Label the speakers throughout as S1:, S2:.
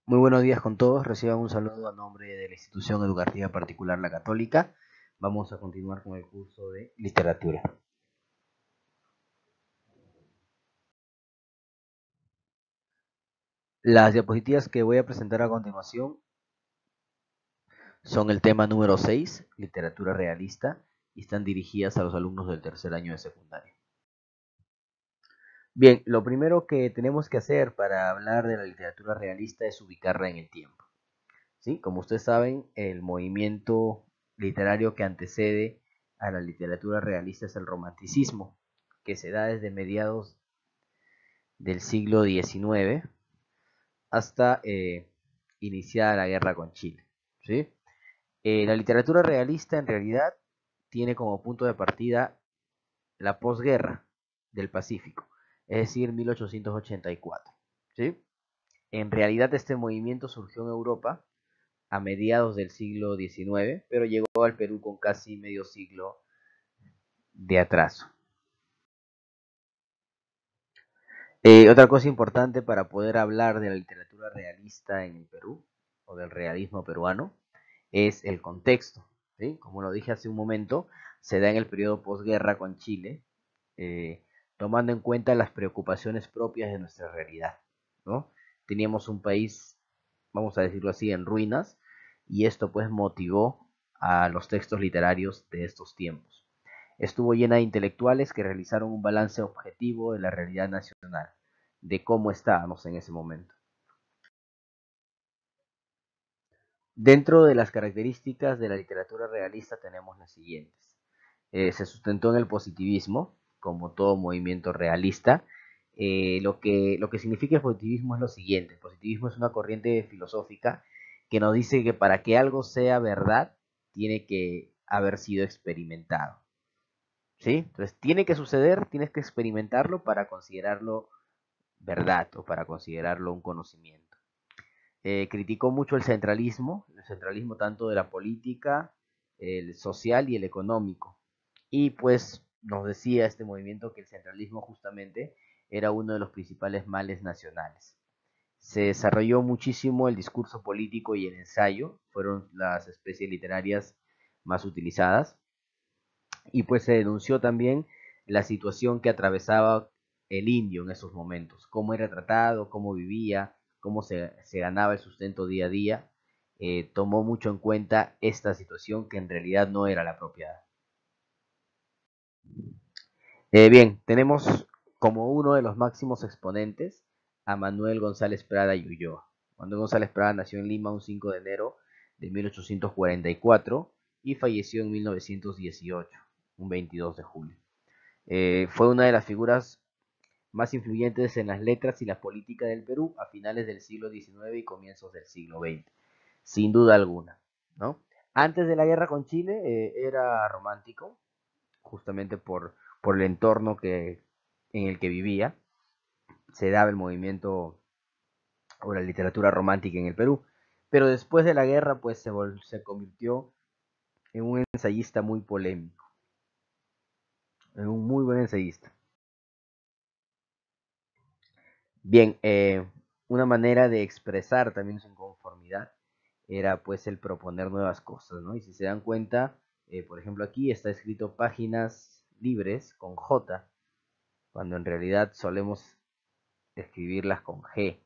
S1: Muy buenos días con todos. Reciban un saludo a nombre de la institución educativa particular La Católica. Vamos a continuar con el curso de literatura. Las diapositivas que voy a presentar a continuación son el tema número 6, literatura realista, y están dirigidas a los alumnos del tercer año de secundaria. Bien, lo primero que tenemos que hacer para hablar de la literatura realista es ubicarla en el tiempo. ¿Sí? Como ustedes saben, el movimiento literario que antecede a la literatura realista es el romanticismo, que se da desde mediados del siglo XIX hasta iniciada la guerra con Chile. ¿Sí? La literatura realista en realidad tiene como punto de partida la posguerra del Pacífico, es decir, 1884. ¿Sí? En realidad este movimiento surgió en Europa a mediados del siglo XIX, pero llegó al Perú con casi medio siglo de atraso. Otra cosa importante para poder hablar de la literatura realista en el Perú, o del realismo peruano, es el contexto. ¿Sí? Como lo dije hace un momento, se da en el periodo posguerra con Chile, eh, tomando en cuenta las preocupaciones propias de nuestra realidad, ¿no? Teníamos un país, vamos a decirlo así, en ruinas, y esto pues motivó a los textos literarios de estos tiempos. Estuvo llena de intelectuales que realizaron un balance objetivo de la realidad nacional, de cómo estábamos en ese momento. Dentro de las características de la literatura realista tenemos las siguientes. Se sustentó en el positivismo, como todo movimiento realista. Lo que significa el positivismo es lo siguiente. El positivismo es una corriente filosófica que nos dice que para que algo sea verdad, tiene que haber sido experimentado. ¿Sí? Entonces, tiene que suceder, tienes que experimentarlo para considerarlo verdad o para considerarlo un conocimiento. Criticó mucho el centralismo tanto de la política, el social y el económico. Y pues nos decía este movimiento que el centralismo justamente era uno de los principales males nacionales. Se desarrolló muchísimo el discurso político y el ensayo, fueron las especies literarias más utilizadas. Y pues se denunció también la situación que atravesaba el indio en esos momentos, cómo era tratado, cómo vivía, cómo se ganaba el sustento día a día. Tomó mucho en cuenta esta situación que en realidad no era la apropiada. Bien, tenemos como uno de los máximos exponentes a Manuel González Prada y Ulloa. Manuel González Prada nació en Lima un 5 de enero de 1844 y falleció en 1918, un 22 de julio. Fue una de las figuras más influyentes en las letras y la política del Perú a finales del siglo XIX y comienzos del siglo XX, sin duda alguna, ¿no? Antes de la guerra con Chile era romántico, justamente por el entorno en el que vivía, se daba el movimiento o la literatura romántica en el Perú, pero después de la guerra pues se convirtió en un ensayista muy polémico, en un muy buen ensayista. Bien, una manera de expresar también su inconformidad era pues el proponer nuevas cosas, ¿no? Y si se dan cuenta, por ejemplo aquí está escrito páginas libres con J, cuando en realidad solemos escribirlas con G.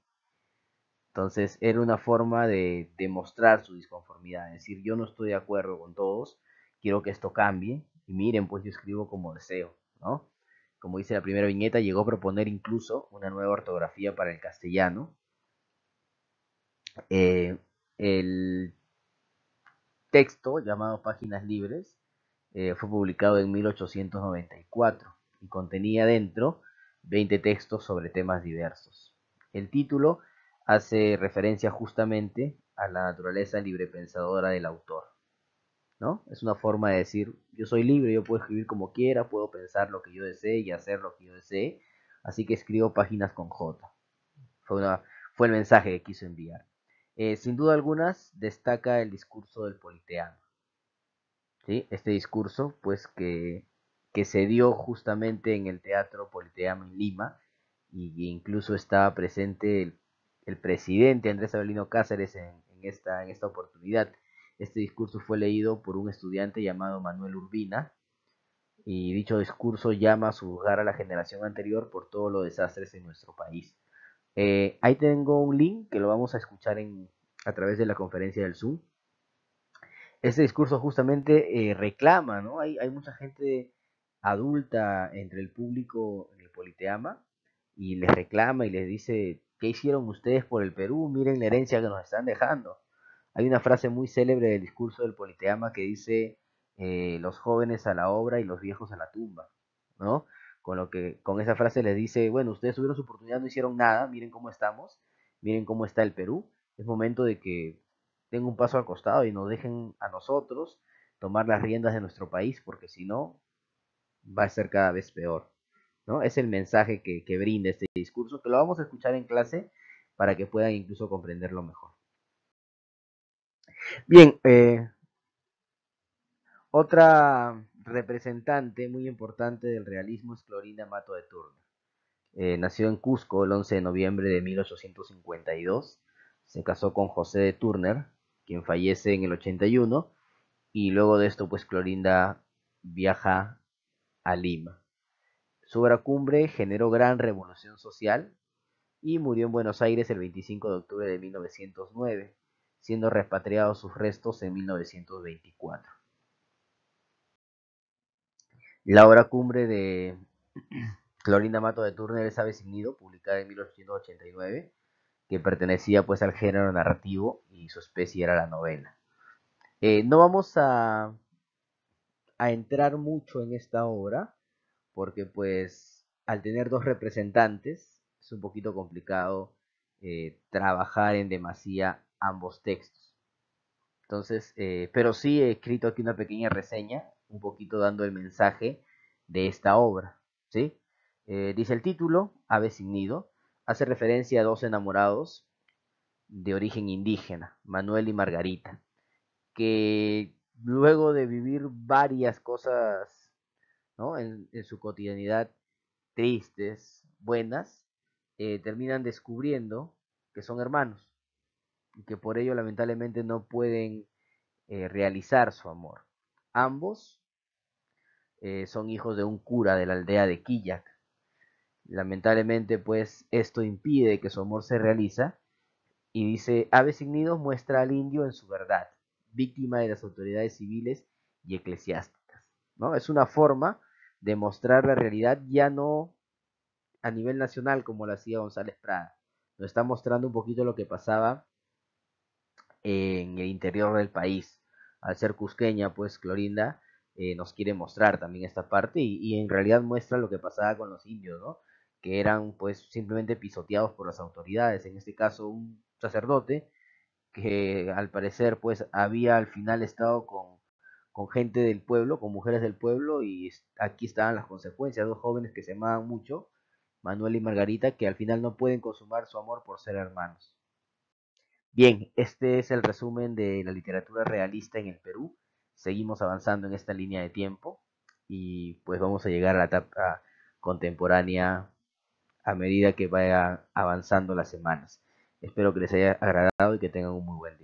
S1: Entonces era una forma de demostrar su disconformidad, es decir, yo no estoy de acuerdo con todos, quiero que esto cambie, y miren, pues yo escribo como deseo, ¿no? Como dice la primera viñeta, llegó a proponer incluso una nueva ortografía para el castellano. Eh, el texto, llamado Páginas Libres, fue publicado en 1894 y contenía dentro 20 textos sobre temas diversos. El título hace referencia justamente a la naturaleza librepensadora del autor, ¿no? Es una forma de decir, yo soy libre, yo puedo escribir como quiera, puedo pensar lo que yo desee y hacer lo que yo desee, así que escribo páginas con J. Fue, una, fue el mensaje que quiso enviar. Sin duda algunas destaca el discurso del Politeama, ¿sí? Este discurso pues que se dio justamente en el Teatro Politeama en Lima y incluso estaba presente el presidente Andrés Avelino Cáceres en esta oportunidad. Este discurso fue leído por un estudiante llamado Manuel Urbina, y dicho discurso llama a juzgar a la generación anterior por todos los desastres en nuestro país. Ahí tengo un link que lo vamos a escuchar a través de la conferencia del Zoom. Este discurso justamente reclama, ¿no? Hay mucha gente adulta entre el público en el Politeama y les reclama y les dice, ¿qué hicieron ustedes por el Perú? Miren la herencia que nos están dejando. Hay una frase muy célebre del discurso del Politeama que dice, los jóvenes a la obra y los viejos a la tumba, ¿no? Con esa frase les dice, bueno, ustedes tuvieron su oportunidad, no hicieron nada, miren cómo estamos, miren cómo está el Perú, es momento de que den un paso al costado y nos dejen a nosotros tomar las riendas de nuestro país, porque si no, va a ser cada vez peor, ¿no? Es el mensaje que brinda este discurso, que lo vamos a escuchar en clase para que puedan incluso comprenderlo mejor. Bien, otra representante muy importante del realismo es Clorinda Mato de Turner. Nació en Cusco el 11 de noviembre de 1852. Se casó con José de Turner, quien fallece en el 81. Y luego de esto, pues Clorinda viaja a Lima. Su obra cumbre generó gran revolución social y murió en Buenos Aires el 25 de octubre de 1909, siendo repatriados sus restos en 1924. La obra cumbre de Clorinda Mato de Turner es Ave sin Nido, publicada en 1889, que pertenecía pues al género narrativo y su especie era la novela. No vamos a entrar mucho en esta obra porque pues al tener dos representantes es un poquito complicado trabajar en demasía ambos textos. Entonces, pero sí he escrito aquí una pequeña reseña, un poquito dando el mensaje de esta obra, ¿sí? Dice el título, Ave sin nido, hace referencia a dos enamorados de origen indígena, Manuel y Margarita, que luego de vivir varias cosas, ¿no? En su cotidianidad, tristes, buenas, terminan descubriendo que son hermanos y que por ello lamentablemente no pueden realizar su amor. Ambos son hijos de un cura de la aldea de Quillac. Lamentablemente, pues esto impide que su amor se realiza y dice, Ave sin nidos muestra al indio en su verdad, víctima de las autoridades civiles y eclesiásticas, ¿no? Es una forma de mostrar la realidad ya no a nivel nacional como lo hacía González Prada. Nos está mostrando un poquito lo que pasaba en el interior del país. Al ser cusqueña, pues Clorinda nos quiere mostrar también esta parte y en realidad muestra lo que pasaba con los indios, ¿no? Que eran pues simplemente pisoteados por las autoridades, en este caso un sacerdote que al parecer pues había al final estado con gente del pueblo, con mujeres del pueblo y aquí estaban las consecuencias, dos jóvenes que se amaban mucho, Manuel y Margarita, que al final no pueden consumar su amor por ser hermanos. Bien, este es el resumen de la literatura realista en el Perú. Seguimos avanzando en esta línea de tiempo y pues vamos a llegar a la etapa contemporánea a medida que vaya avanzando las semanas. Espero que les haya agradado y que tengan un muy buen día.